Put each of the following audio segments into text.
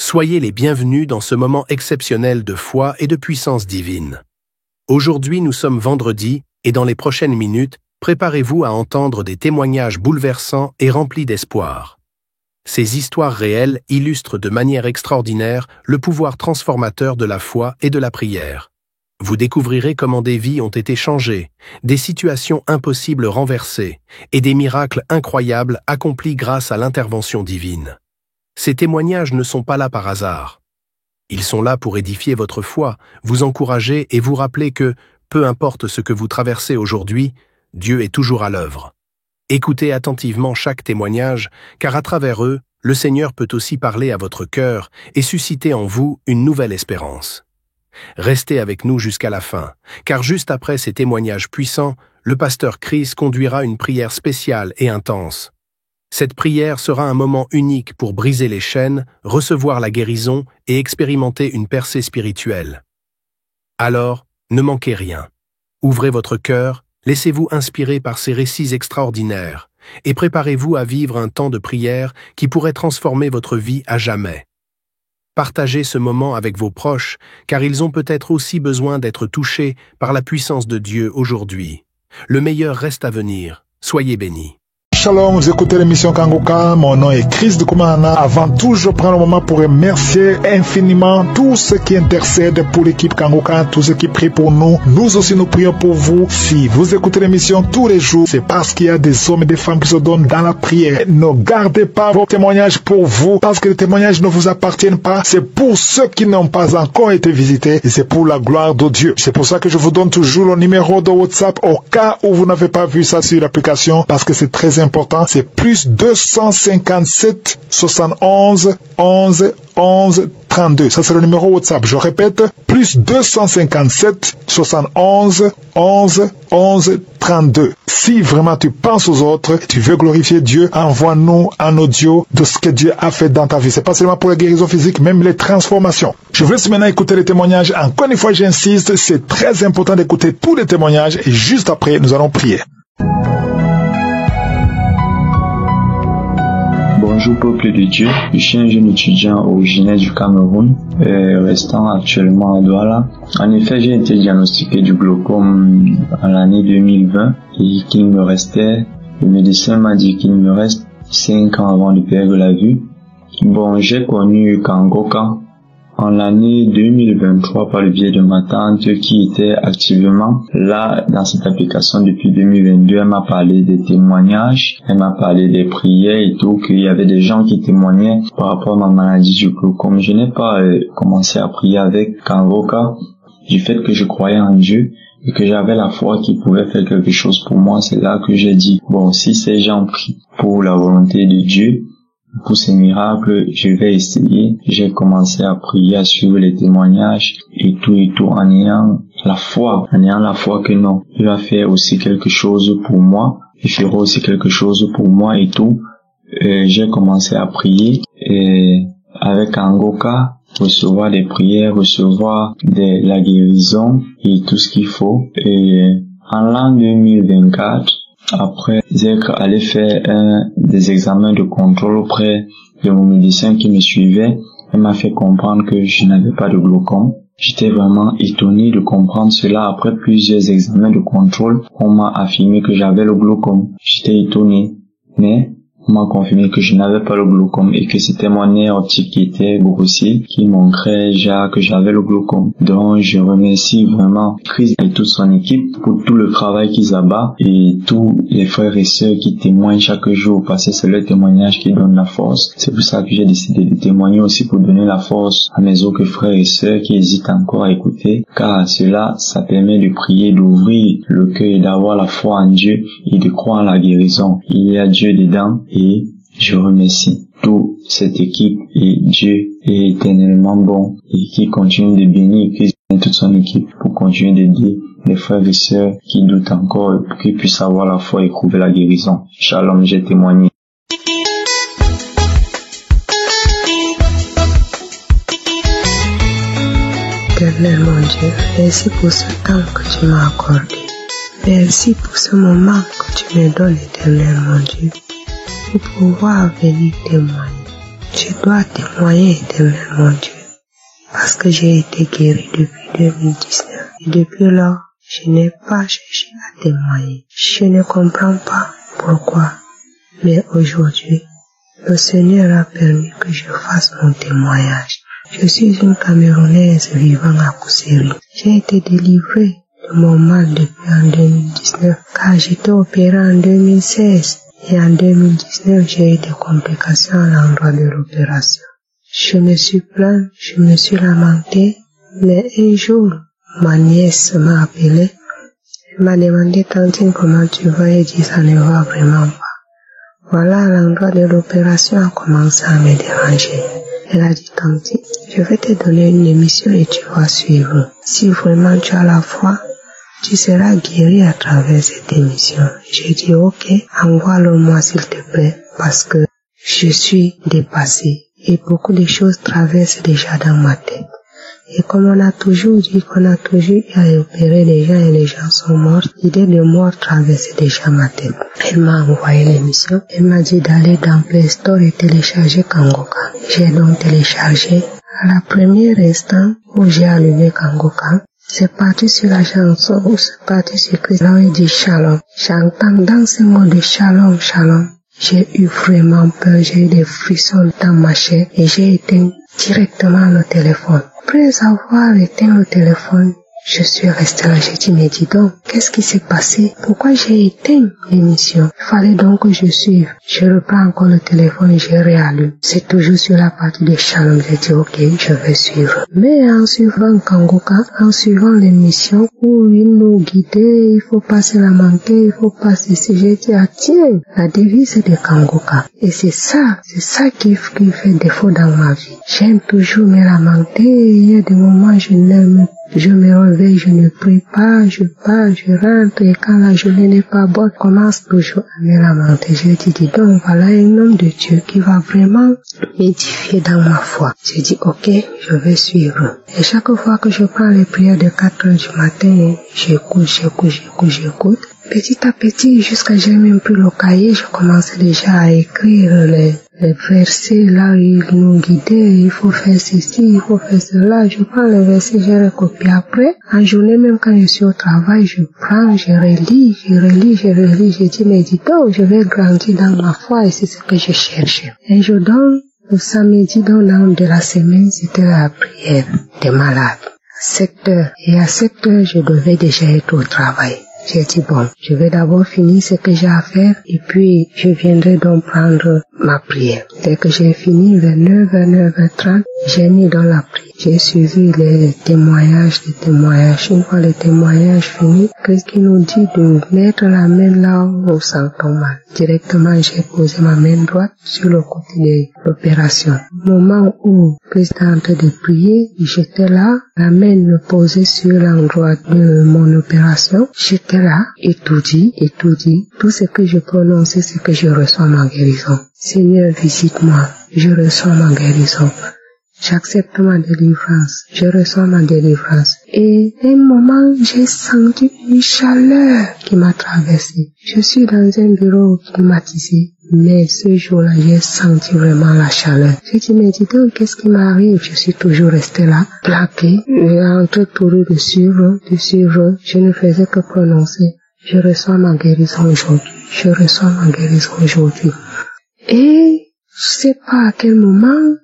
Soyez les bienvenus dans ce moment exceptionnel de foi et de puissance divine. Aujourd'hui, nous sommes vendredi et dans les prochaines minutes, préparez-vous à entendre des témoignages bouleversants et remplis d'espoir. Ces histoires réelles illustrent de manière extraordinaire le pouvoir transformateur de la foi et de la prière. Vous découvrirez comment des vies ont été changées, des situations impossibles renversées et des miracles incroyables accomplis grâce à l'intervention divine. Ces témoignages ne sont pas là par hasard. Ils sont là pour édifier votre foi, vous encourager et vous rappeler que, peu importe ce que vous traversez aujourd'hui, Dieu est toujours à l'œuvre. Écoutez attentivement chaque témoignage, car à travers eux, le Seigneur peut aussi parler à votre cœur et susciter en vous une nouvelle espérance. Restez avec nous jusqu'à la fin, car juste après ces témoignages puissants, le pasteur Chris conduira une prière spéciale et intense. Cette prière sera un moment unique pour briser les chaînes, recevoir la guérison et expérimenter une percée spirituelle. Alors, ne manquez rien. Ouvrez votre cœur, laissez-vous inspirer par ces récits extraordinaires et préparez-vous à vivre un temps de prière qui pourrait transformer votre vie à jamais. Partagez ce moment avec vos proches, car ils ont peut-être aussi besoin d'être touchés par la puissance de Dieu aujourd'hui. Le meilleur reste à venir. Soyez bénis. Shalom, vous écoutez l'émission Kangoka, mon nom est Chris de Koumana. Avant tout, je prends le moment pour remercier infiniment tous ceux qui intercèdent pour l'équipe Kangoka, tous ceux qui prient pour nous. Nous aussi, nous prions pour vous. Si vous écoutez l'émission tous les jours, c'est parce qu'il y a des hommes et des femmes qui se donnent dans la prière. Ne gardez pas vos témoignages pour vous, parce que les témoignages ne vous appartiennent pas. C'est pour ceux qui n'ont pas encore été visités et c'est pour la gloire de Dieu. C'est pour ça que je vous donne toujours le numéro de WhatsApp au cas où vous n'avez pas vu ça sur l'application, parce que c'est très important. C'est plus 257 71 11 11 32. Ça, c'est le numéro WhatsApp. Je répète, plus 257 71 11 11 32. Si vraiment tu penses aux autres, tu veux glorifier Dieu, envoie-nous un audio de ce que Dieu a fait dans ta vie. C'est pas seulement pour la guérison physique, même les transformations. Je vous laisse maintenant écouter les témoignages. Encore une fois, j'insiste, c'est très important d'écouter tous les témoignages et juste après, nous allons prier. Bonjour peuple de Dieu, je suis un jeune étudiant originaire du Cameroun, restant actuellement à Douala. En effet, j'ai été diagnostiqué du glaucome en l'année 2020 et le médecin m'a dit qu'il me reste 5 ans avant de perdre la vue. Bon, j'ai connu Kangoka en l'année 2023 par le biais de ma tante qui était activement là dans cette application depuis 2022. Elle m'a parlé des témoignages, elle m'a parlé des prières et tout, qu'il y avait des gens qui témoignaient par rapport à ma maladie du glaucome. Je n'ai pas commencé à prier avec Kangoka du fait que je croyais en Dieu et que j'avais la foi qui pouvait faire quelque chose pour moi. C'est là que j'ai dit, bon, si ces gens prient pour la volonté de Dieu, pour ces miracles, je vais essayer. J'ai commencé à prier, à suivre les témoignages et tout, en ayant la foi que non, il va faire aussi quelque chose pour moi, il fera aussi quelque chose pour moi et tout. J'ai commencé à prier et avec Kangoka, recevoir des prières, recevoir la guérison et tout ce qu'il faut. Et en l'an 2024, après être allé faire des examens de contrôle auprès de mon médecin qui me suivait, elle m'a fait comprendre que je n'avais pas de glaucome. J'étais vraiment étonné de comprendre cela. Après plusieurs examens de contrôle, on m'a affirmé que j'avais le glaucome. J'étais étonné, mais on m'a confirmé que je n'avais pas le glaucome et que c'était mon nerf optique qui était grossier, qui montrait déjà que j'avais le glaucome. Donc je remercie vraiment Chris et toute son équipe pour tout le travail qu'ils abattent et tous les frères et sœurs qui témoignent chaque jour, parce que c'est le témoignage qui donne la force. C'est pour ça que j'ai décidé de témoigner aussi, pour donner la force à mes autres frères et sœurs qui hésitent encore à écouter, car cela, ça permet de prier, d'ouvrir le cœur et d'avoir la foi en Dieu et de croire en la guérison. Il y a Dieu dedans. Et je remercie toute cette équipe et Dieu est éternellement bon et qui continue de bénir Christ et toute son équipe pour continuer d'aider les frères et sœurs qui doutent encore pour qu'ils puissent avoir la foi et trouver la guérison. Shalom, j'ai témoigné. Éternel mon Dieu, merci pour ce temps que tu m'as accordé. Merci pour ce moment que tu me donnes, éternel mon Dieu, pour pouvoir venir témoigner. tu dois témoigner, éternel mon Dieu. Parce que j'ai été guéri depuis 2019. Et depuis lors, je n'ai pas cherché à témoigner. Je ne comprends pas pourquoi. Mais aujourd'hui, le Seigneur a permis que je fasse mon témoignage. Je suis une Camerounaise vivant à Kousséri. J'ai été délivrée de mon mal depuis en 2019 car j'étais opérée en 2016. Et en 2019, j'ai eu des complications à l'endroit de l'opération. Je me suis plaint, je me suis lamentée, mais un jour, ma nièce m'a appelée. Elle m'a demandé, Tantine, comment tu vas? Et dit, ça ne va vraiment pas. Voilà, l'endroit de l'opération a commencé à me déranger. Elle a dit, Tantine, je vais te donner une émission et tu vas suivre. Si vraiment tu as la foi, tu seras guéri à travers cette émission. J'ai dit, ok, envoie-le-moi s'il te plaît, parce que je suis dépassée et beaucoup de choses traversent déjà dans ma tête. Et comme on a toujours dit qu'on a toujours eu à opérer les gens et les gens sont morts, l'idée de mort traversait déjà ma tête. Elle m'a envoyé l'émission. Elle m'a dit d'aller dans Play Store et télécharger Kangoka. J'ai donc téléchargé. À la première instant où j'ai allumé Kangoka, c'est parti sur la chanson où c'est parti sur Christ. Là, il dit Shalom. J'entends dans ce mot de Shalom, Shalom. J'ai eu vraiment peur, j'ai eu des frissons dans ma chair et j'ai éteint directement le téléphone. Après avoir éteint le téléphone, je suis restée là, j'ai dit, mais dis donc, qu'est-ce qui s'est passé? Pourquoi j'ai éteint l'émission? Il fallait donc que je suive. Je reprends encore le téléphone et je réallume. C'est toujours sur la partie de Shalom. J'ai dit, ok, je vais suivre. Mais en suivant Kangoka, en suivant l'émission où il nous guidait, il faut pas se lamenter, il faut pas cesser. J'ai dit, ah tiens, la devise de Kangoka. Et c'est ça qui fait défaut dans ma vie. J'aime toujours me lamenter. Il y a des moments je me réveille, je ne prie pas, je pars, je rentre et quand la journée n'est pas bonne, je commence toujours à me lamenter. Je dis donc, voilà un homme de Dieu qui va vraiment m'édifier dans ma foi. Je dis ok, je vais suivre. Et chaque fois que je prends les prières de 4 heures du matin, j'écoute. Petit à petit, jusqu'à j'ai même pris le cahier, je commençais déjà à écrire les versets là, il nous guidait, il faut faire ceci, il faut faire cela. Je prends les versets, je recopie. Après, en journée, même quand je suis au travail, je prends, je relis. Je dis, mais dis donc, je vais grandir dans ma foi et c'est ce que je cherchais. Un jour donc, le samedi de la semaine, c'était la prière des malades. 7 heures. Et à 7 heures, je devais déjà être au travail. J'ai dit bon, je vais d'abord finir ce que j'ai à faire et puis je viendrai donc prendre ma prière. Dès que j'ai fini, vers 9h30, j'ai mis dans la prière. J'ai suivi les témoignages. Une fois les témoignages finis, Christ qui nous dit de mettre la main là où on sent mal. Directement, j'ai posé ma main droite sur le côté de l'opération. Au moment où Christ est en train de prier, j'étais là, la main posée sur l'endroit de mon opération. J'étais là, étourdie. Tout ce que je prononçais, c'est que je reçois ma guérison. Seigneur, visite-moi. Je reçois ma guérison. J'accepte ma délivrance. Je reçois ma délivrance. Et à un moment, j'ai senti une chaleur qui m'a traversée. Je suis dans un bureau climatisé. Mais ce jour-là, j'ai senti vraiment la chaleur. J'ai dit, mais dis donc, qu'est-ce qui m'arrive? Je suis toujours restée là, plaquée, entre tourée de suivre. Je ne faisais que prononcer. Je reçois ma guérison aujourd'hui. Et je sais pas à quel moment,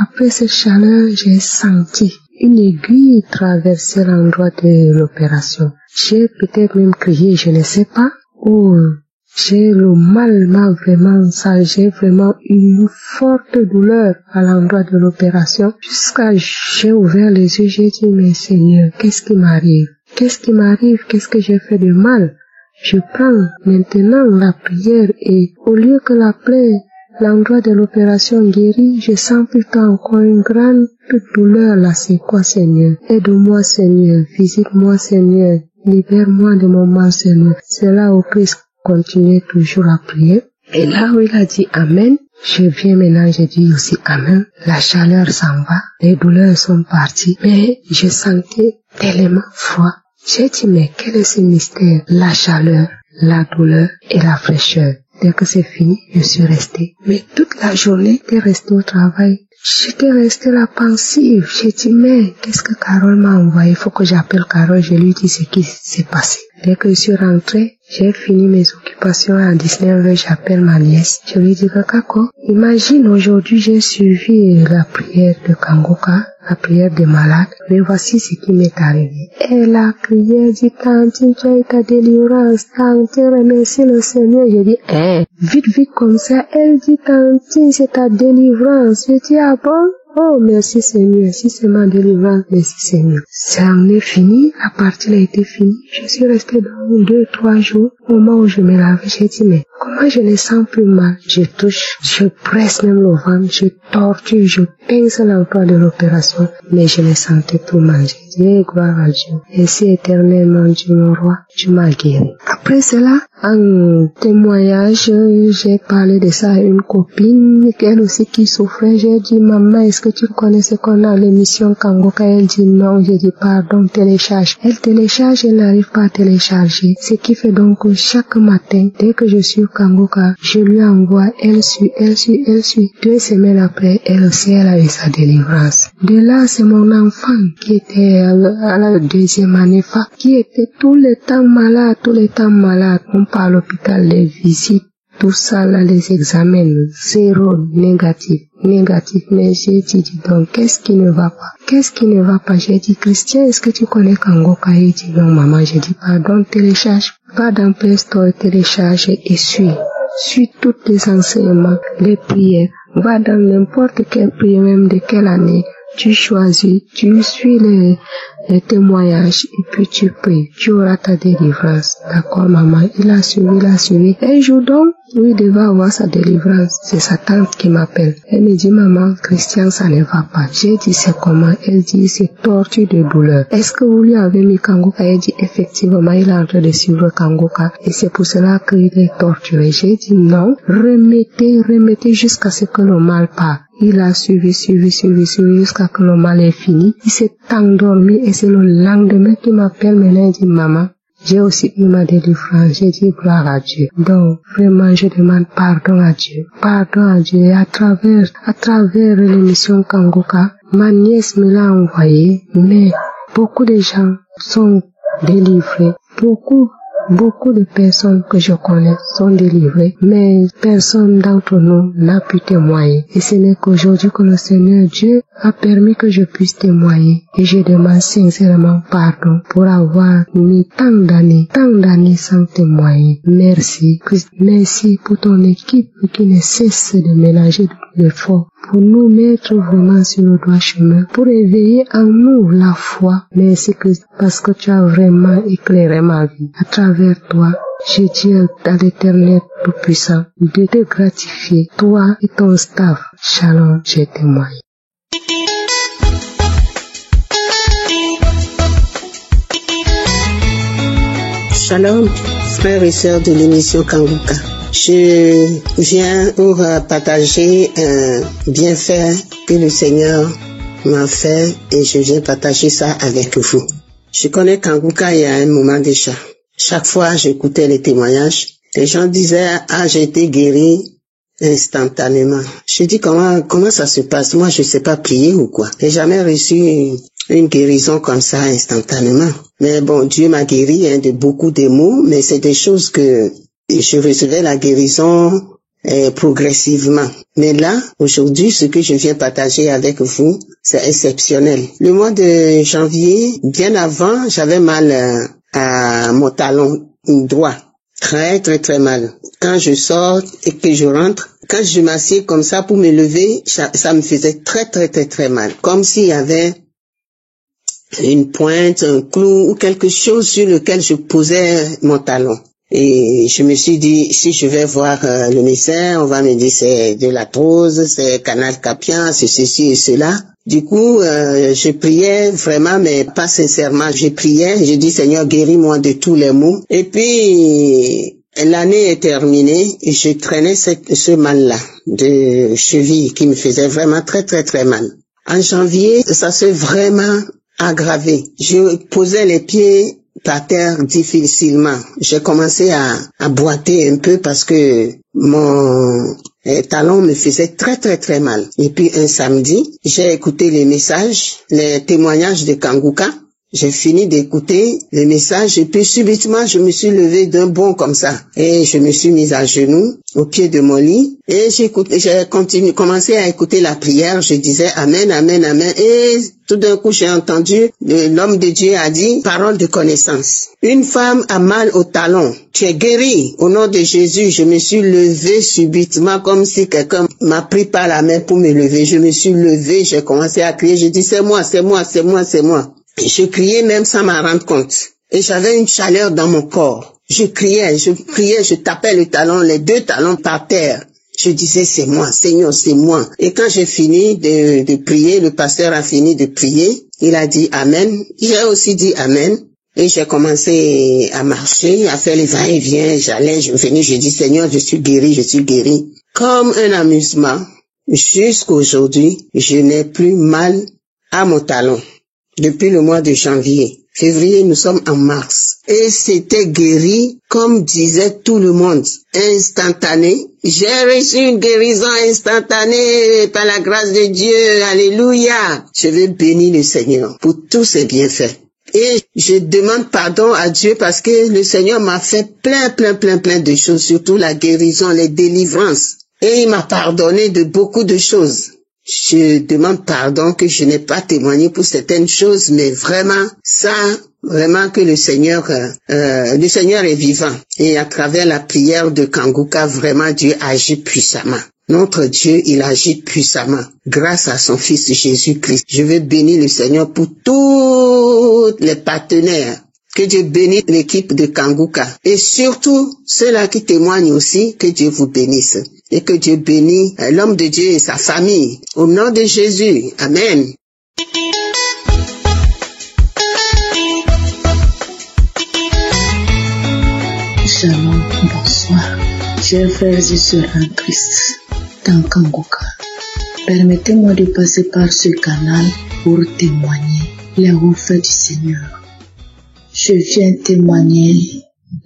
après cette chaleur, j'ai senti une aiguille traverser l'endroit de l'opération. J'ai peut-être même crié, je ne sais pas, ou le mal m'a vraiment j'ai vraiment eu une forte douleur à l'endroit de l'opération. Jusqu'à j'ai ouvert les yeux, j'ai dit, mais Seigneur, qu'est-ce qui m'arrive? Qu'est-ce que j'ai fait de mal? Je prends maintenant la prière et au lieu que la plaie, l'endroit de l'opération guérit, je sens plutôt encore une grande douleur là. C'est quoi, Seigneur? Aide-moi, Seigneur. Visite-moi, Seigneur. Libère-moi de mon mal, Seigneur. C'est là où Christ continuait toujours à prier. Et là où il a dit Amen, je viens maintenant, je dis aussi Amen. La chaleur s'en va, les douleurs sont parties, mais je sentais tellement froid. J'ai dit, mais quel est ce mystère? La chaleur, la douleur et la fraîcheur. Dès que c'est fini, je suis restée. Mais toute la journée, j'étais restée au travail. J'étais restée là pensive. J'ai dit, mais qu'est-ce que Carole m'a envoyé? Il faut que j'appelle Carole. Je lui dis ce qui s'est passé. Dès que je suis rentrée, j'ai fini mes occupations à 19h, j'appelle ma nièce. Je lui dis, Kako, imagine aujourd'hui j'ai suivi la prière de Kangoka, la prière des malades, mais voici ce qui m'est arrivé. Elle a crié, elle dit, Tantine, tu as eu ta délivrance, Tantine, remercie le Seigneur. Je dis, vite comme ça, elle dit, Tantine, c'est ta délivrance. Je dis, ah bon? Oh, merci Seigneur, si c'est ma délivrance, merci Seigneur. Ça en est fini, la partie a été finie. Je suis restée dans 2-3 jours. Au moment où je me lavais, j'ai dit, mais comment je ne sens plus mal? Je touche, je presse même le ventre, je torture, je pince l'emploi de l'opération, mais je ne sentais plus mal. J'ai dit, gloire à Dieu. Ainsi éternellement, Dieu mon roi, tu m'as guéri. Après cela, en témoignage, j'ai parlé de ça à une copine, elle aussi qui souffrait. J'ai dit, maman, est-ce que tu connais ce qu'on a à l'émission Kangoka? Elle dit non. J'ai dit, pardon, télécharge. Elle télécharge, elle n'arrive pas à télécharger. Ce qui fait donc que chaque matin, dès que je suis au Kangoka, je lui envoie, elle suit. 2 semaines après, elle aussi, elle a eu sa délivrance. De là, c'est mon enfant qui était à la 2e année, qui était tout le temps malade. On part à l'hôpital, les visites, tout ça là, les examens, 0, négatif. Mais j'ai dit, donc, qu'est-ce qui ne va pas? J'ai dit, Christian, est-ce que tu connais Kangoka? Il dit, non, maman. J'ai dit, pardon, télécharge. Va dans Play Store, télécharge et suis tous les enseignements, les prières. Va dans n'importe quelle prière, même de quelle année. Tu choisis, tu suis les témoignages et puis tu pries. Tu auras ta délivrance. D'accord, maman? Il a suivi. Un jour donc, lui devait avoir sa délivrance. C'est sa tante qui m'appelle. Elle me dit, maman, Christian, ça ne va pas. J'ai dit, c'est comment? Elle dit, c'est torture de douleur. Est-ce que vous lui avez mis Kangoka? Elle dit, effectivement, il est en train de suivre Kangoka. Et c'est pour cela qu'il est torturé. J'ai dit, non, remettez jusqu'à ce que le mal part. Il a suivi jusqu'à que le mal est fini. Il s'est endormi et c'est le lendemain qu'il m'appelle maintenant. Il dit, maman, j'ai aussi eu ma délivrance. J'ai dit, gloire à Dieu. Donc, vraiment, je demande pardon à Dieu. Et à travers l'émission Kangoka, ma nièce me l'a envoyé, mais beaucoup de gens sont délivrés. Beaucoup de personnes que je connais sont délivrées, mais personne d'entre nous n'a pu témoigner. Et ce n'est qu'aujourd'hui que le Seigneur Dieu a permis que je puisse témoigner. Et je demande sincèrement pardon pour avoir mis tant d'années sans témoigner. Merci pour ton équipe qui ne cesse de ménager l'effort pour nous mettre vraiment sur le droit chemin, pour éveiller en nous la foi. Merci Christ, parce que tu as vraiment éclairé ma vie. À travers toi, je dis à l'Éternel Tout-Puissant de te gratifier, toi et ton staff. Shalom, je témoigne. Shalom, frères et sœurs de l'émission Kangoka. Je viens pour partager un bienfait que le Seigneur m'a fait et je viens partager ça avec vous. Je connais Kangoka il y a un moment déjà. Chaque fois j'écoutais les témoignages, les gens disaient « Ah, j'ai été guéri instantanément ». Je dis comment ça se passe? Moi je sais pas prier ou quoi. J'ai jamais reçu une guérison comme ça instantanément. Mais bon, Dieu m'a guéri de beaucoup de maux, mais c'est des choses que je recevais la guérison progressivement. Mais là, aujourd'hui, ce que je viens partager avec vous, c'est exceptionnel. Le mois de janvier, bien avant, j'avais mal à mon talon droit. Très mal. Quand je sors et que je rentre, quand je m'assieds comme ça pour me lever, ça me faisait très mal. Comme s'il y avait une pointe, un clou ou quelque chose sur lequel je posais mon talon. Et je me suis dit, si je vais voir le médecin, on va me dire c'est de l'arthrose, c'est canal carpien, c'est ceci et cela. Du coup, je priais vraiment, mais pas sincèrement. Je priais, je dis Seigneur, guéris-moi de tous les maux. Et puis, l'année est terminée et je traînais ce mal-là de cheville qui me faisait vraiment très mal. En janvier, ça s'est vraiment aggravé. Je posais les pieds par terre difficilement. J'ai commencé à boiter un peu parce que mon talon me faisait très très très mal. Et puis un samedi, j'ai écouté les messages, les témoignages de Kanguka. J'ai fini d'écouter les messages et puis subitement je me suis levée d'un bond comme ça et je me suis mise à genoux au pied de mon lit et j'ai commencé à écouter la prière. Je disais amen, amen, amen et tout d'un coup j'ai entendu l'homme de Dieu a dit parole de connaissance. Une femme a mal au talon. Tu es guérie au nom de Jésus. Je me suis levée subitement comme si quelqu'un m'a pris par la main pour me lever. Je me suis levée, j'ai commencé à crier. Je dis c'est moi, c'est moi, c'est moi, c'est moi. Je criais même sans m'en rendre compte. Et j'avais une chaleur dans mon corps. Je criais, je tapais le talon, les deux talons par terre. Je disais, c'est moi, Seigneur, c'est moi. Et quand j'ai fini de prier, le pasteur a fini de prier. Il a dit Amen. J'ai aussi dit Amen. Et j'ai commencé à marcher, à faire les va-et-vient. J'allais, je venais, je dis, Seigneur, je suis guéri, je suis guéri. Comme un amusement, jusqu'aujourd'hui, je n'ai plus mal à mon talon. Depuis le mois de janvier. Février, nous sommes en mars. Et c'était guéri, comme disait tout le monde, instantané. J'ai reçu une guérison instantanée par la grâce de Dieu. Alléluia. Je vais bénir le Seigneur pour tous ses bienfaits. Et je demande pardon à Dieu parce que le Seigneur m'a fait plein de choses, surtout la guérison, les délivrances. Et il m'a pardonné de beaucoup de choses. Je demande pardon que je n'ai pas témoigné pour certaines choses, mais vraiment, vraiment que le Seigneur est vivant. Et à travers la prière de Kanguka, vraiment Dieu agit puissamment. Notre Dieu, il agit puissamment grâce à son Fils Jésus-Christ. Je veux bénir le Seigneur pour tous les partenaires. Que Dieu bénisse l'équipe de Kanguka. Et surtout, ceux-là qui témoignent aussi, que Dieu vous bénisse. Et que Dieu bénisse l'homme de Dieu et sa famille. Au nom de Jésus. Amen. Shalom, bonsoir. Chers frères et sœurs en Christ, dans Kanguka. Permettez-moi de passer par ce canal pour témoigner les hauts-faits du Seigneur. Je viens témoigner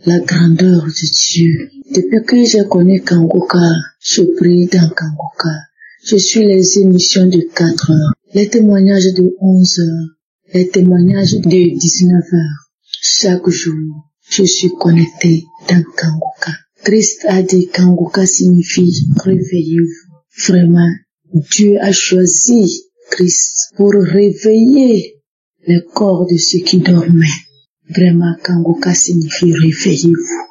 la grandeur de Dieu. Depuis que j'ai connu Kanguka, je prie dans Kanguka. Je suis les émissions de 4 heures, les témoignages de 11 heures, les témoignages de 19 heures. Chaque jour, je suis connecté dans Kanguka. Christ a dit Kanguka signifie réveillez-vous. Vraiment, Dieu a choisi Christ pour réveiller les corps de ceux qui dormaient. Vraiment, Kanguka signifie réveillez-vous.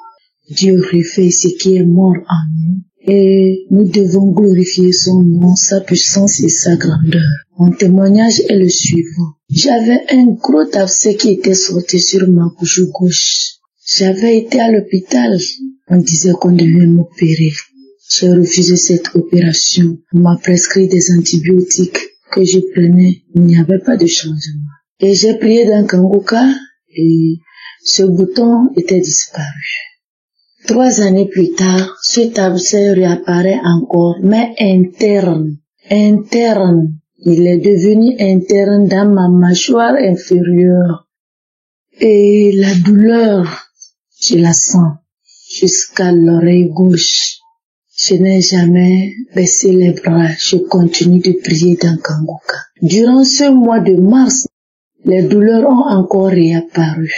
Dieu réveille ce qui est mort en nous et nous devons glorifier son nom, sa puissance et sa grandeur. Mon témoignage est le suivant. J'avais un gros abcès qui était sorti sur ma couche gauche. J'avais été à l'hôpital. On disait qu'on devait m'opérer. J'ai refusé cette opération. On m'a prescrit des antibiotiques que je prenais. Il n'y avait pas de changement. Et j'ai prié dans Kanguka et ce bouton était disparu. 3 années plus tard, cet abcès réapparaît encore, mais interne. Il est devenu interne dans ma mâchoire inférieure. Et la douleur, je la sens jusqu'à l'oreille gauche. Je n'ai jamais baissé les bras. Je continue de prier dans Kanguka. Durant ce mois de mars, les douleurs ont encore réapparu.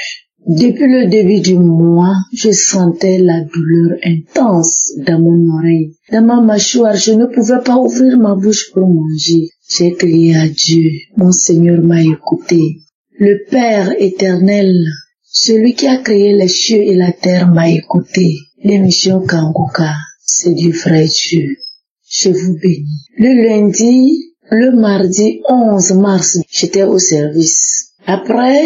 Depuis le début du mois, je sentais la douleur intense dans mon oreille. Dans ma mâchoire, je ne pouvais pas ouvrir ma bouche pour manger. J'ai crié à Dieu. Mon Seigneur m'a écouté. Le Père éternel, celui qui a créé les cieux et la terre, m'a écouté. L'émission Kanguka, c'est du vrai Dieu. Je vous bénis. Le mardi 11 mars, j'étais au service. Après,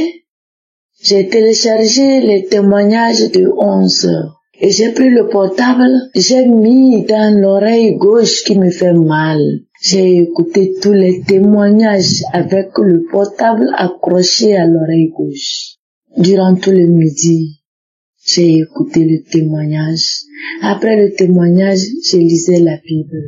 j'ai téléchargé les témoignages de 11 heures. Et j'ai pris le portable, j'ai mis dans l'oreille gauche qui me fait mal. J'ai écouté tous les témoignages avec le portable accroché à l'oreille gauche. Durant tout le midi, j'ai écouté le témoignage. Après le témoignage, je lisais la Bible.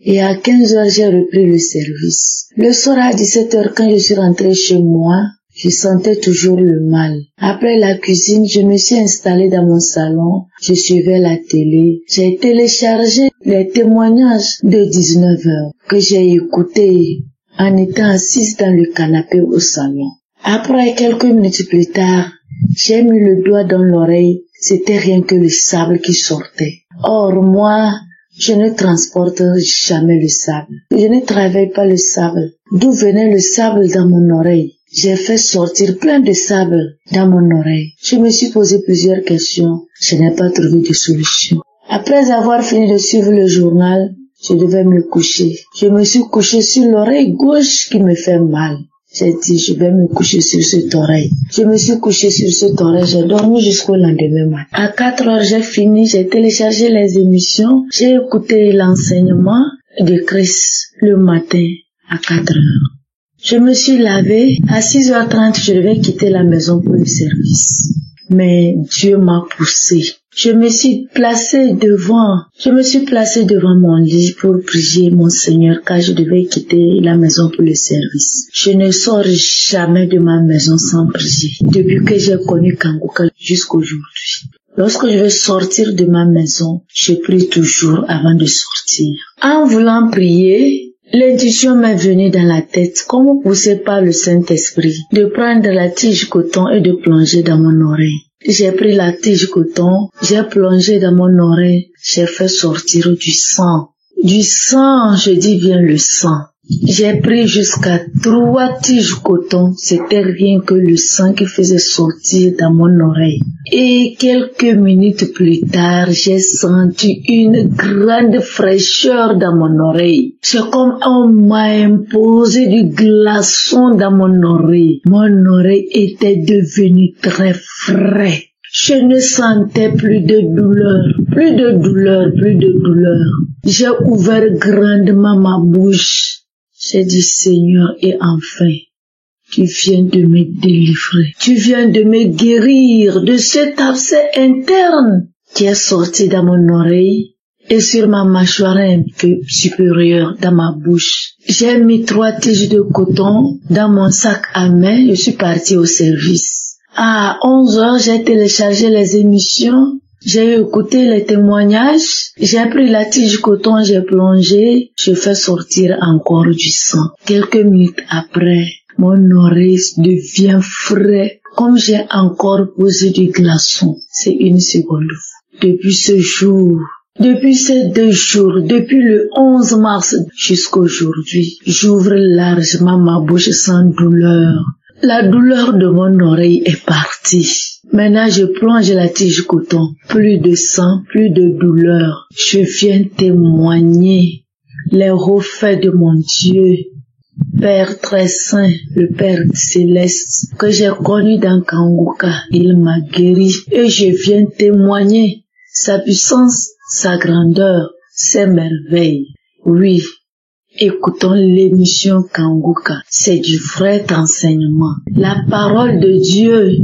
Et à 15 heures, j'ai repris le service. Le soir à 17 heures, quand je suis rentrée chez moi, Je sentais toujours le mal. Après la cuisine, je me suis installée dans mon salon. Je suivais la télé. J'ai téléchargé les témoignages de 19 heures que j'ai écoutés en étant assise dans le canapé au salon. Après quelques minutes plus tard, j'ai mis le doigt dans l'oreille. C'était rien que le sable qui sortait. Or, moi, je ne transporte jamais le sable. Je ne travaille pas le sable. D'où venait le sable dans mon oreille? J'ai fait sortir plein de sable dans mon oreille. Je me suis posé plusieurs questions. Je n'ai pas trouvé de solution. Après avoir fini de suivre le journal, je devais me coucher. Je me suis couché sur l'oreille gauche qui me fait mal. J'ai dit, je vais me coucher sur cette oreille. Je me suis couché sur cette oreille, j'ai dormi jusqu'au lendemain matin. À 4 heures, j'ai fini, j'ai téléchargé les émissions, j'ai écouté l'enseignement de Christ le matin à 4 heures. Je me suis lavé, à 6h30, je devais quitter la maison pour le service. Mais Dieu m'a poussé. Je me suis placé devant mon lit pour prier mon Seigneur car je devais quitter la maison pour le service. Je ne sors jamais de ma maison sans prier. Depuis que j'ai connu Kanguka jusqu'aujourd'hui. Lorsque je veux sortir de ma maison, je prie toujours avant de sortir. En voulant prier, l'intuition m'est venue dans la tête, comme poussée par le Saint-Esprit, de prendre la tige coton et de plonger dans mon oreille. J'ai pris la tige coton, j'ai plongé dans mon oreille, j'ai fait sortir du sang. Du sang, je dis bien le sang. J'ai pris jusqu'à 3 tiges coton, c'était rien que le sang qui faisait sortir dans mon oreille. Et quelques minutes plus tard, j'ai senti une grande fraîcheur dans mon oreille. C'est comme on m'a imposé du glaçon dans mon oreille. Mon oreille était devenue très frais. Je ne sentais plus de douleur. J'ai ouvert grandement ma bouche. J'ai dit, Seigneur, et enfin, tu viens de me délivrer. Tu viens de me guérir de cet abcès interne qui est sorti dans mon oreille et sur ma mâchoire un peu supérieure dans ma bouche. J'ai mis 3 tiges de coton dans mon sac à main. Je suis partie au service. À 11 heures, j'ai téléchargé les émissions. J'ai écouté les témoignages, j'ai pris la tige coton, j'ai plongé, je fais sortir encore du sang. Quelques minutes après, mon oreille devient frais, comme j'ai encore posé du glaçon. C'est une seconde. Depuis ce jour, depuis ces 2 jours, depuis le 11 mars jusqu'aujourd'hui, j'ouvre largement ma bouche sans douleur. La douleur de mon oreille est partie. Maintenant, je plonge la tige coton. Plus de sang, plus de douleur. Je viens témoigner les refaits de mon Dieu, Père très saint, le Père céleste, que j'ai connu dans Kanguka. Il m'a guéri et je viens témoigner sa puissance, sa grandeur, ses merveilles. Oui. Écoutons l'émission Kanguka. C'est du vrai enseignement. La parole de Dieu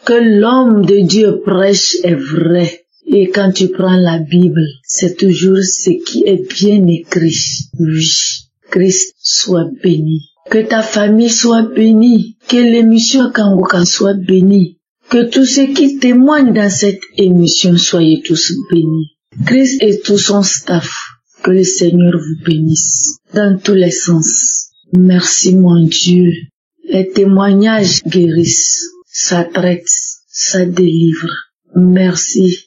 que l'homme de Dieu prêche est vrai. Et quand tu prends la Bible, c'est toujours ce qui est bien écrit. Oui, Christ soit béni. Que ta famille soit bénie. Que l'émission Kanguka soit bénie. Que tous ceux qui témoignent dans cette émission soyez tous bénis. Christ et tout son staff. Que le Seigneur vous bénisse dans tous les sens. Merci mon Dieu. Les témoignages guérissent, ça traite, ça délivre. Merci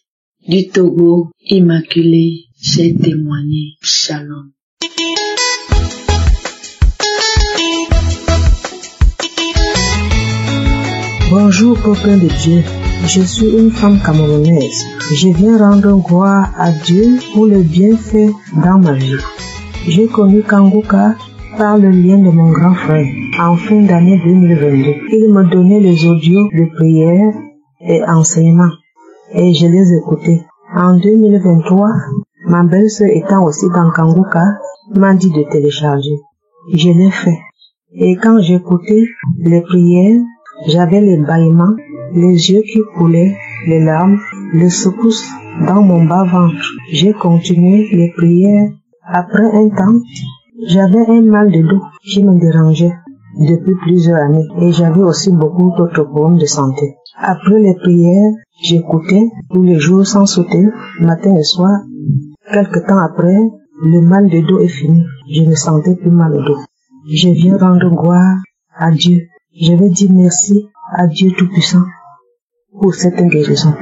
du Togo immaculé. J'ai témoigné. Shalom. Bonjour copain de Dieu. Je suis une femme camerounaise. Je viens rendre gloire à Dieu pour le bienfait dans ma vie. J'ai connu Kanguka par le lien de mon grand frère en fin d'année 2022. Il me donnait les audios de prière et enseignement et je les écoutais. En 2023, ma belle-sœur étant aussi dans Kanguka m'a dit de télécharger. Je l'ai fait. Et quand j'écoutais les prières, j'avais les bâillements, les yeux qui coulaient, les larmes, les secousses dans mon bas-ventre. J'ai continué les prières. Après un temps, j'avais un mal de dos qui me dérangeait. depuis plusieurs années et j'avais aussi beaucoup d'autres problèmes de santé. Après les prières, j'écoutais tous les jours sans sauter, matin et soir. Quelque temps après, le mal de dos est fini. Je ne sentais plus mal au dos. Je viens rendre gloire à Dieu. Je vais dire merci à Dieu Tout-Puissant pour cette guérison.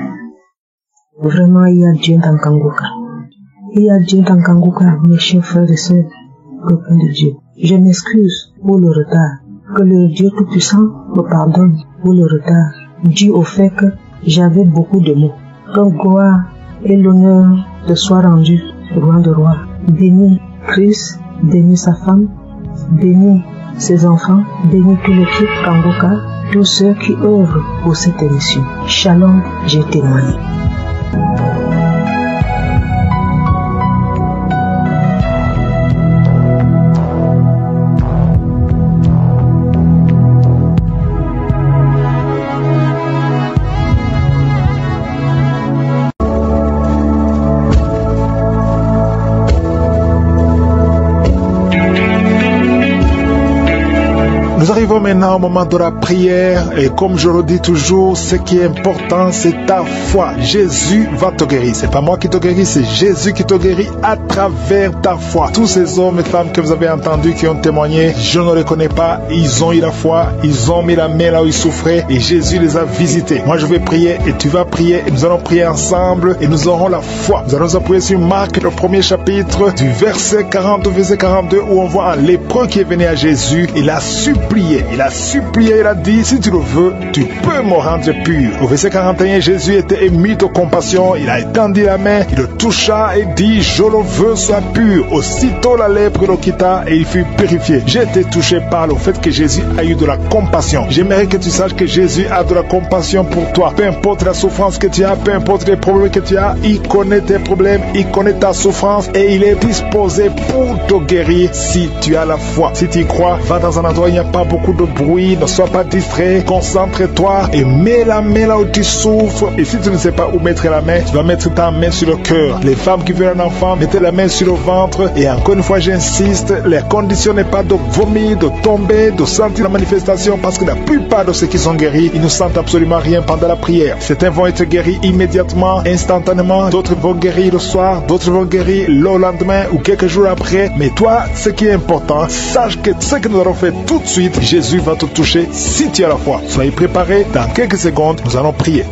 Vraiment, il y a Dieu dans Kangoka. Il y a Dieu dans Kangoka, mes chers frères et sœurs, copains de Dieu. Je m'excuse pour le retard. Que le Dieu Tout-Puissant me pardonne pour le retard, dû au fait que j'avais beaucoup de mots. Que gloire et l'honneur te soient rendus, roi de roi. Bénis Christ, bénis sa femme, bénis ses enfants, bénis tout l'équipe Kangoka, tous ceux qui œuvrent pour cette émission. Shalom, j'ai témoigné. Nous arrivons maintenant au moment de la prière et comme je le dis toujours, ce qui est important, c'est ta foi. Jésus va te guérir. C'est pas moi qui te guéris, c'est Jésus qui te guérit à travers ta foi. Tous ces hommes et femmes que vous avez entendus qui ont témoigné, je ne les connais pas, ils ont eu la foi, ils ont mis la main là où ils souffraient et Jésus les a visités. Moi je vais prier et tu vas prier et nous allons prier ensemble et nous aurons la foi. Nous allons nous appuyer sur Marc, le premier chapitre, du verset 40 au verset 42 où on voit un lépreux qui est venu à Jésus. Il a supplié, il a dit, si tu le veux, tu peux me rendre pur. Au verset 41, Jésus était ému de compassion, il a étendu la main, il le toucha et dit, je le veux, sois pur. Aussitôt la lèpre le quitta et il fut purifié. J'ai été touché par le fait que Jésus a eu de la compassion. J'aimerais que tu saches que Jésus a de la compassion pour toi. Peu importe la souffrance que tu as, peu importe les problèmes que tu as, il connaît tes problèmes, il connaît ta souffrance et il est disposé pour te guérir si tu as la foi. Si tu y crois, va dans un endroit où il n'y a pas beaucoup de bruit, ne sois pas distrait, concentre-toi et mets la main là où tu souffres. Et si tu ne sais pas où mettre la main, tu vas mettre ta main sur le cœur. Les femmes qui veulent un enfant, mettez la main sur le ventre. Et encore une fois, j'insiste, les conditions n'est pas de vomir, de tomber, de sentir la manifestation, parce que la plupart de ceux qui sont guéris, ils ne sentent absolument rien pendant la prière. Certains vont être guéris immédiatement, instantanément, d'autres vont guérir le soir, d'autres vont guérir le lendemain ou quelques jours après. Mais toi, ce qui est important, sache que ce que nous allons faire tout de suite, Jésus va te toucher si tu as la foi. Soyez préparés, dans quelques secondes, nous allons prier.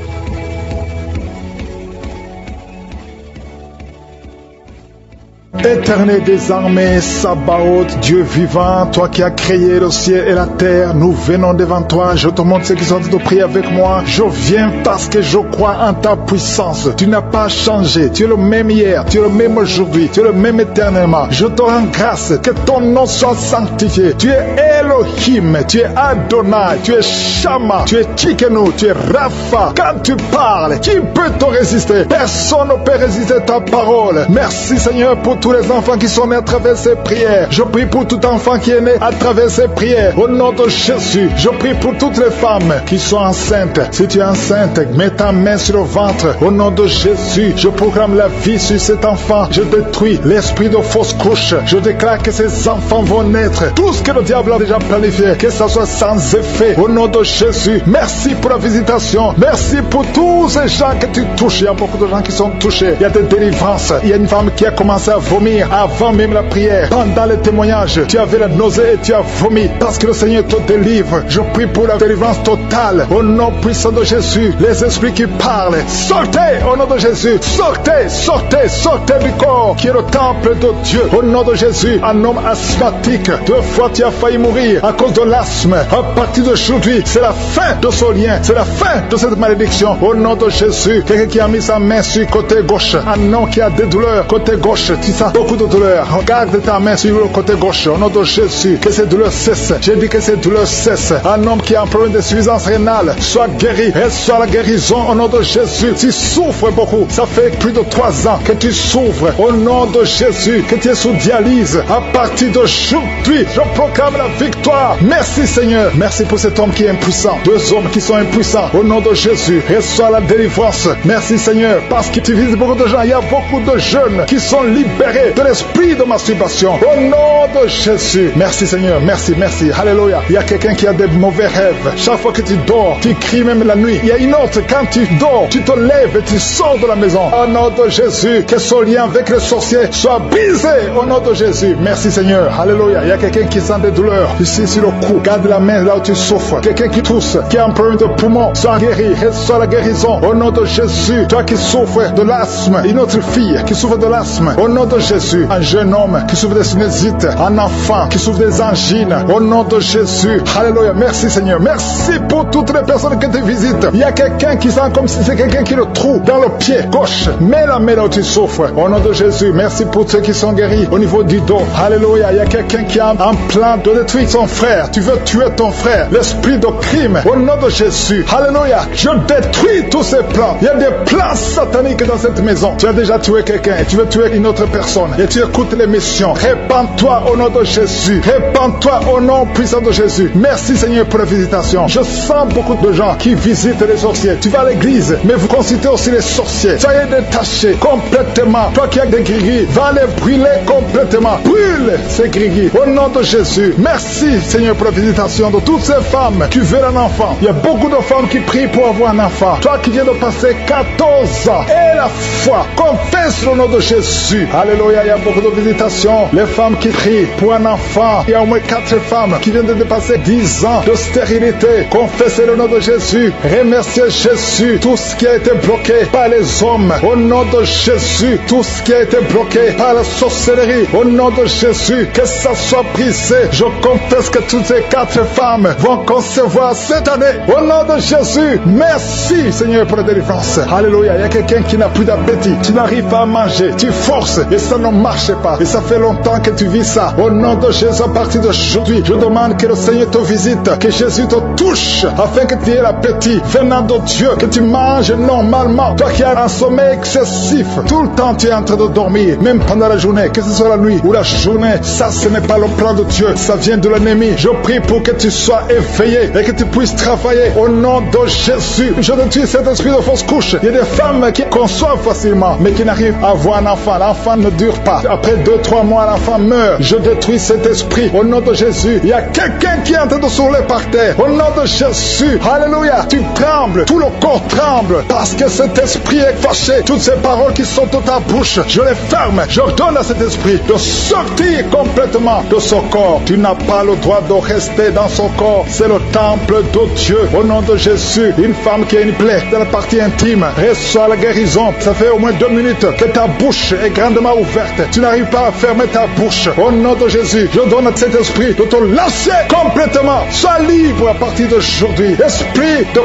Éternel des armées, Sabaoth, Dieu vivant, toi qui as créé le ciel et la terre, nous venons devant toi. Je te montre ceux qui sont en train de prier avec moi. Je viens parce que je crois en ta puissance. Tu n'as pas changé. Tu es le même hier, tu es le même aujourd'hui, tu es le même éternellement. Je te rends grâce, que ton nom soit sanctifié. Tu es Elohim, tu es Adonai, tu es Shama, tu es Tchikenu, tu es Rapha. Quand tu parles, qui peut te résister? Personne ne peut résister ta parole. Merci Seigneur pour tous les enfants qui sont nés à travers ces prières. Je prie pour tout enfant qui est né à travers ces prières. Au nom de Jésus, je prie pour toutes les femmes qui sont enceintes. Si tu es enceinte, mets ta main sur le ventre. Au nom de Jésus, je proclame la vie sur cet enfant. Je détruis l'esprit de fausse couche. Je déclare que ces enfants vont naître. Tout ce que le diable a déjà planifié, que ça soit sans effet. Au nom de Jésus, merci pour la visitation. Merci pour tous ces gens que tu touches. Il y a beaucoup de gens qui sont touchés. Il y a des délivrances. Il y a une femme qui a commencé à vomir avant même la prière. Pendant le témoignage, tu avais la nausée et tu as vomi parce que le Seigneur te délivre. Je prie pour la délivrance totale au nom puissant de Jésus. Les esprits qui parlent, sortez au nom de Jésus. Sortez, sortez, sortez du corps qui est le temple de Dieu. Au nom de Jésus, un homme asthmatique, 2 fois tu as failli mourir à cause de l'asthme. À partir d'aujourd'hui, c'est la fin de ce lien, c'est la fin de cette malédiction. Au nom de Jésus, quelqu'un qui a mis sa main sur le côté gauche, un homme qui a des douleurs côté gauche, tu sens beaucoup de douleurs. Regarde ta main sur le côté gauche. Au nom de Jésus, que ces douleurs cessent. J'ai dit que ces douleurs cessent. Un homme qui a un problème d'insuffisance rénale soit guéri. Reçois la guérison au nom de Jésus. Tu souffres beaucoup. Ça fait plus de 3 ans que tu souffres. Au nom de Jésus, que tu es sous dialyse. À partir d'aujourd'hui, je proclame la victoire. Merci Seigneur. Merci pour cet homme qui est impuissant. 2 hommes qui sont impuissants. Au nom de Jésus, reçois la délivrance. Merci Seigneur. Parce que tu visites beaucoup de gens. Il y a beaucoup de jeunes qui sont libérés libéré de l'esprit de masturbation. Au nom de Jésus. Merci Seigneur, merci. Alléluia. Il y a quelqu'un qui a des mauvais rêves. Chaque fois que tu dors, tu cries même la nuit. Il y a une autre, quand tu dors, tu te lèves et tu sors de la maison. Au nom de Jésus, que ce lien avec les sorciers soit brisé. Au nom de Jésus. Merci Seigneur. Alléluia. Il y a quelqu'un qui sent des douleurs ici sur le cou. Garde la main là où tu souffres. Quelqu'un qui tousse, qui a un problème de poumon, soit guéri, reçoit la guérison. Au nom de Jésus. Toi qui souffres de l'asthme, une autre fille qui souffre de l'asthme. Au nom de Jésus. Un jeune homme qui souffre des sinusites. Un enfant qui souffre des angines. Au nom de Jésus. Alléluia. Merci Seigneur. Merci pour toutes les personnes que tu visites. Il y a quelqu'un qui sent comme si c'est quelqu'un qui le trouve dans le pied gauche. Mets la main là où tu souffres. Au nom de Jésus. Merci pour ceux qui sont guéris au niveau du dos. Alléluia. Il y a quelqu'un qui a un plan de détruire son frère. Tu veux tuer ton frère. L'esprit de crime. Au nom de Jésus. Alléluia. Je détruis tous ces plans. Il y a des plans sataniques dans cette maison. Tu as déjà tué quelqu'un et tu veux tuer une autre personne. Et tu écoutes l'émission. Répands-toi au nom de Jésus. Répands-toi au nom puissant de Jésus. Merci Seigneur pour la visitation. Je sens beaucoup de gens qui visitent les sorciers. Tu vas à l'église, mais vous consultez aussi les sorciers. Soyez détachés complètement. Toi qui as des gris-gris, va les brûler complètement. Brûle ces gris-gris au nom de Jésus. Merci Seigneur pour la visitation de toutes ces femmes qui veulent un enfant. Il y a beaucoup de femmes qui prient pour avoir un enfant. Toi qui viens de passer 14 ans et la foi, confesse le nom de Jésus. Alléluia, il y a beaucoup de visitations. Les femmes qui prient pour un enfant. Il y a au moins 4 femmes qui viennent de dépasser 10 ans de stérilité. Confessez le nom de Jésus. Remerciez Jésus. Tout ce qui a été bloqué par les hommes. Au nom de Jésus. Tout ce qui a été bloqué par la sorcellerie. Au nom de Jésus. Que ça soit brisé. Je confesse que toutes ces 4 femmes vont concevoir cette année. Au nom de Jésus. Merci Seigneur pour la délivrance. Alléluia. Il y a quelqu'un qui n'a plus d'appétit. Tu n'arrives pas à manger. Tu forces et ça ne marche pas. Et ça fait longtemps que tu vis ça. Au nom de Jésus, à partir d'aujourd'hui, je demande que le Seigneur te visite, que Jésus te touche, afin que tu aies l'appétit venant de Dieu, que tu manges normalement. Toi qui as un sommeil excessif, tout le temps tu es en train de dormir, même pendant la journée, que ce soit la nuit ou la journée, ça ce n'est pas le plan de Dieu, ça vient de l'ennemi. Je prie pour que tu sois éveillé et que tu puisses travailler au nom de Jésus. Je détruis cet esprit de fausse couche. Il y a des femmes qui conçoivent facilement, mais qui n'arrivent à avoir un enfant. L'enfant ne dure pas. Après 2-3 mois, l'enfant meurt. Je détruis cet esprit au nom de Jésus. Il y a quelqu'un qui est en train de s'ouler par terre. Au nom de Jésus. Alléluia. Tu trembles. Tout le corps tremble. Parce que cet esprit est fâché. Toutes ces paroles qui sont dans ta bouche, je les ferme. Je donne à cet esprit de sortir complètement de son corps. Tu n'as pas le droit de rester dans son corps. C'est le temple de Dieu. Au nom de Jésus. Une femme qui a une plaie dans la partie intime reçoit la guérison. Ça fait au moins 2 minutes que ta bouche est grandement ouverte. Tu n'arrives pas à fermer ta bouche. Au nom de Jésus, je donne à cet esprit de te lâcher complètement. Sois libre à partir d'aujourd'hui. Esprit de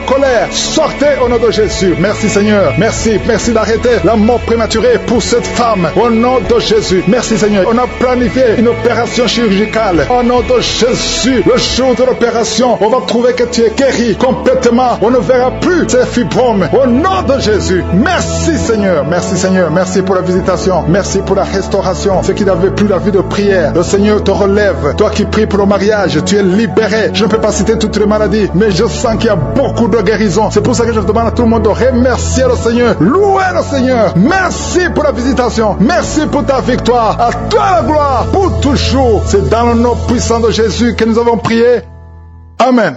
colère, sortez au nom de Jésus. Merci Seigneur. Merci d'arrêter la mort prématurée pour cette femme. Au nom de Jésus. Merci Seigneur. On a planifié une opération chirurgicale. Au nom de Jésus, le jour de l'opération, on va trouver que tu es guéri complètement. On ne verra plus ces fibromes. Au nom de Jésus. Merci Seigneur. Merci pour la visitation. Merci pour la restauration. Ceux qui n'avaient plus la vie de prière, le Seigneur te relève. Toi qui pries pour le mariage, tu es libéré. Je ne peux pas citer toutes les maladies, mais je sens qu'il y a beaucoup de guérisons. C'est pour ça que je demande à tout le monde de remercier le Seigneur. Louer le Seigneur. Merci pour la visitation. Merci pour ta victoire. À toi la gloire pour toujours. C'est dans le nom puissant de Jésus que nous avons prié. Amen.